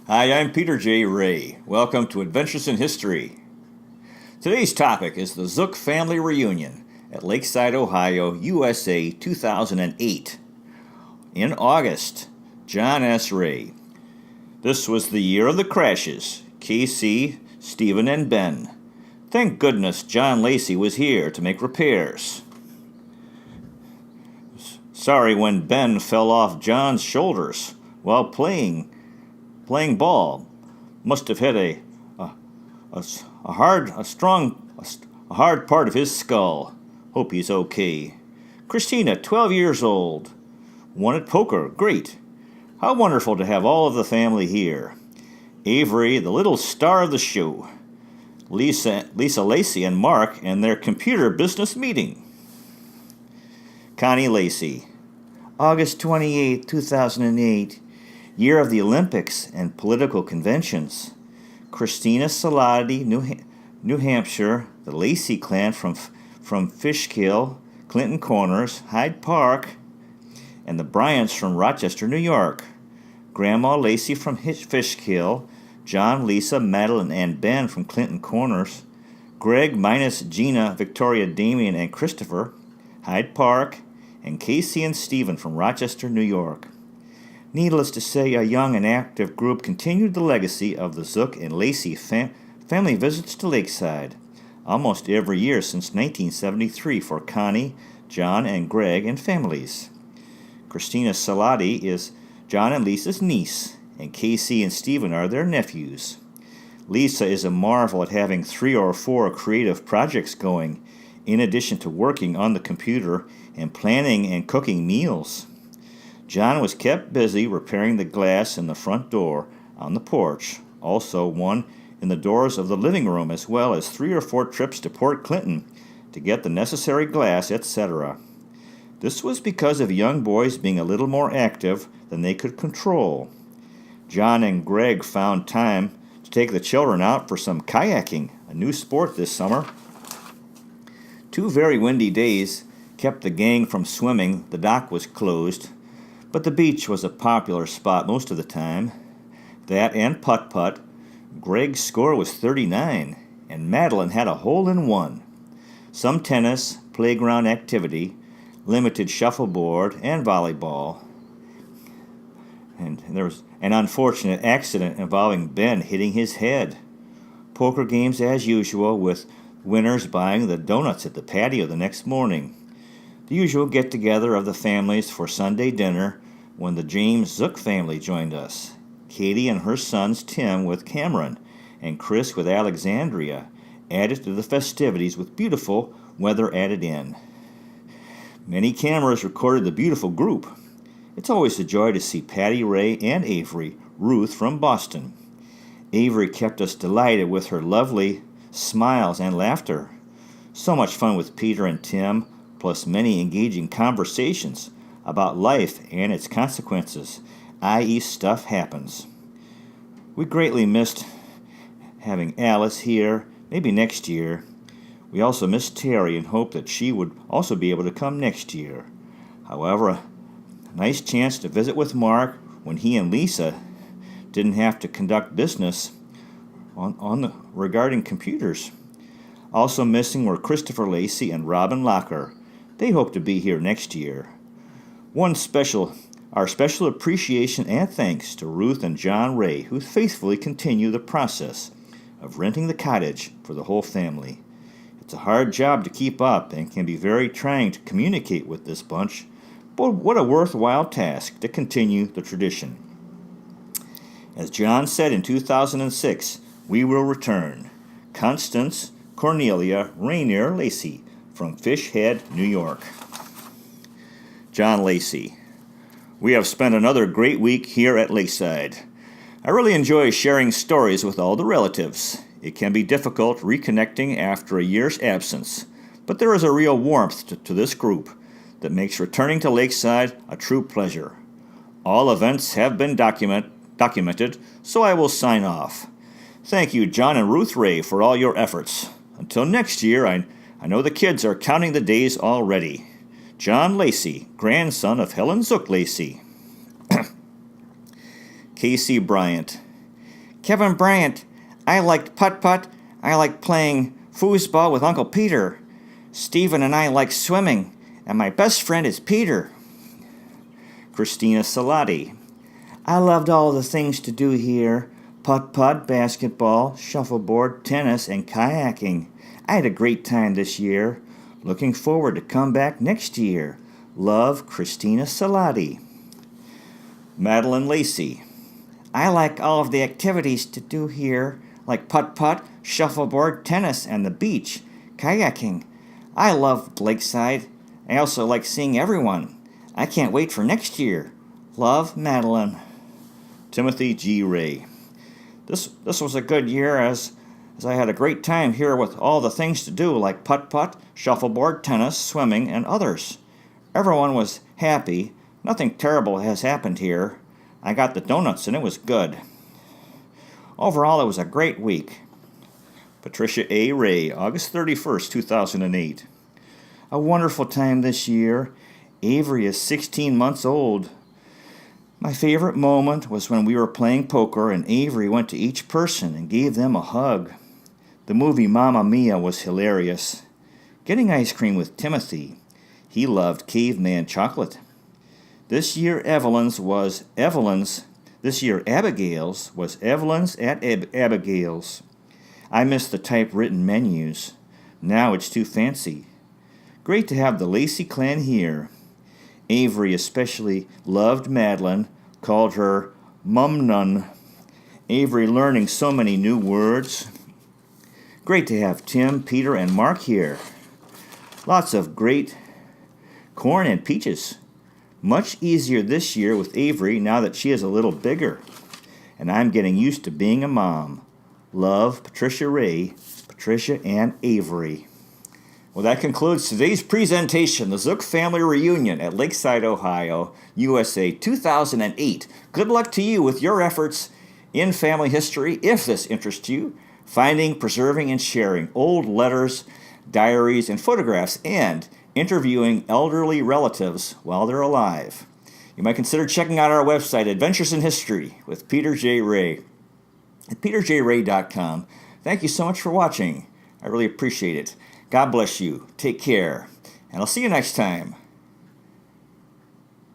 Hi, I'm Peter J. Ray. Welcome to Adventures in History. Today's topic is the Zuck family reunion at Lakeside, Ohio, USA, 2008. In August, John S. Ray. This was the year of the crashes. Casey, Stephen, and Ben. Thank goodness John Lacey was here to make repairs. Sorry when Ben fell off John's shoulders while playing ball. Must have hit a hard part of his skull. Hope he's okay. Christina, 12 years old. Won at poker. Great. How wonderful to have all of the family here. Avery, the little star of the show. Lisa Lacey and Mark and their computer business meeting. Connie Lacey. August 28, 2008. Year of the Olympics and political conventions. Christina Salati, New Hampshire, the Lacey clan from Fishkill, Clinton Corners, Hyde Park, and the Bryants from Rochester, New York. Grandma Lacey from Fishkill, John, Lisa, Madeline, and Ben from Clinton Corners, Greg minus Gina, Victoria, Damien, and Christopher, Hyde Park, and Casey and Stephen from Rochester, New York. Needless to say, a young and active group continued the legacy of the Zuck and Lacey family visits to Lakeside, almost every year since 1973 for Connie, John, and Greg and families. Christina Salati is John and Lisa's niece, and Casey and Stephen are their nephews. Lisa is a marvel at having 3 or 4 creative projects going, in addition to working on the computer and planning and cooking meals. John was kept busy repairing the glass in the front door on the porch, also one in the doors of the living room, as well as 3 or 4 trips to Port Clinton to get the necessary glass, etc. This was because of young boys being a little more active than they could control. John and Greg found time to take the children out for some kayaking, a new sport this summer. 2 very windy days kept the gang from swimming. The dock was closed, but the beach was a popular spot most of the time. That and putt-putt. Greg's score was 39, and Madeline had a hole-in-one. Some tennis, playground activity, limited shuffleboard, and volleyball. And there was an unfortunate accident involving Ben hitting his head. Poker games as usual, with winners buying the donuts at the patio the next morning. The usual get-together of the families for Sunday dinner when the James Zuck family joined us. Katie and her sons Tim with Cameron and Chris with Alexandria added to the festivities with beautiful weather added in. Many cameras recorded the beautiful group. It's always a joy to see Patty, Ray, and Avery, Ruth from Boston. Avery kept us delighted with her lovely smiles and laughter. So much fun with Peter and Tim, plus many engaging conversations about life and its consequences, i.e. stuff happens. We greatly missed having Alice here, maybe next year. We also missed Terry and hope that she would also be able to come next year. However, a nice chance to visit with Mark when he and Lisa didn't have to conduct business regarding computers. Also missing were Christopher Lacey and Robin Locker. They hope to be here next year. Our special appreciation and thanks to Ruth and John Ray, who faithfully continue the process of renting the cottage for the whole family. It's a hard job to keep up and can be very trying to communicate with this bunch, but what a worthwhile task to continue the tradition. As John said in 2006, we will return. Constance Cornelia Rainier Lacey from Fish Head, New York. John Lacey. We have spent another great week here at Lakeside. I really enjoy sharing stories with all the relatives. It can be difficult reconnecting after a year's absence, but there is a real warmth to this group that makes returning to Lakeside a true pleasure. All events have been documented, so I will sign off. Thank you, John and Ruth Ray, for all your efforts. Until next year, I know the kids are counting the days already. John Lacey, grandson of Helen Zuck Lacey. Casey Bryant. Kevin Bryant, I liked putt-putt. I liked playing foosball with Uncle Peter. Stephen and I like swimming, and my best friend is Peter. Christina Salati, I loved all the things to do here. Putt-putt, basketball, shuffleboard, tennis, and kayaking. I had a great time this year. Looking forward to come back next year. Love, Christina Salati. Madeline Lacey, I like all of the activities to do here, like putt-putt, shuffleboard, tennis, and the beach, kayaking. I love Lakeside. I also like seeing everyone. I can't wait for next year. Love, Madeline. Timothy G. Ray. This was a good year as I had a great time here with all the things to do like putt-putt, shuffleboard, tennis, swimming, and others. Everyone was happy. Nothing terrible has happened here. I got the donuts and it was good. Overall, it was a great week. Patricia A. Ray, August 31st, 2008. A wonderful time this year. Avery is 16 months old. My favorite moment was when we were playing poker and Avery went to each person and gave them a hug. The movie Mamma Mia was hilarious. Getting ice cream with Timothy. He loved caveman chocolate. This year Abigail's was Evelyn's at Abigail's. I miss the typewritten menus. Now it's too fancy. Great to have the Lacey clan here. Avery especially loved Madeline, called her Mum Nun. Avery learning so many new words. Great to have Tim, Peter, and Mark here. Lots of great corn and peaches. Much easier this year with Avery now that she is a little bigger. And I'm getting used to being a mom. Love, Patricia Ray, Patricia and Avery. Well, that concludes today's presentation, the Zuck Family Reunion at Lakeside, Ohio, USA 2008. Good luck to you with your efforts in family history, if this interests you, finding, preserving, and sharing old letters, diaries, and photographs, and interviewing elderly relatives while they're alive. You might consider checking out our website, Adventures in History with Peter J. Ray at peterjray.com. Thank you so much for watching. I really appreciate it. God bless you. Take care. And I'll see you next time.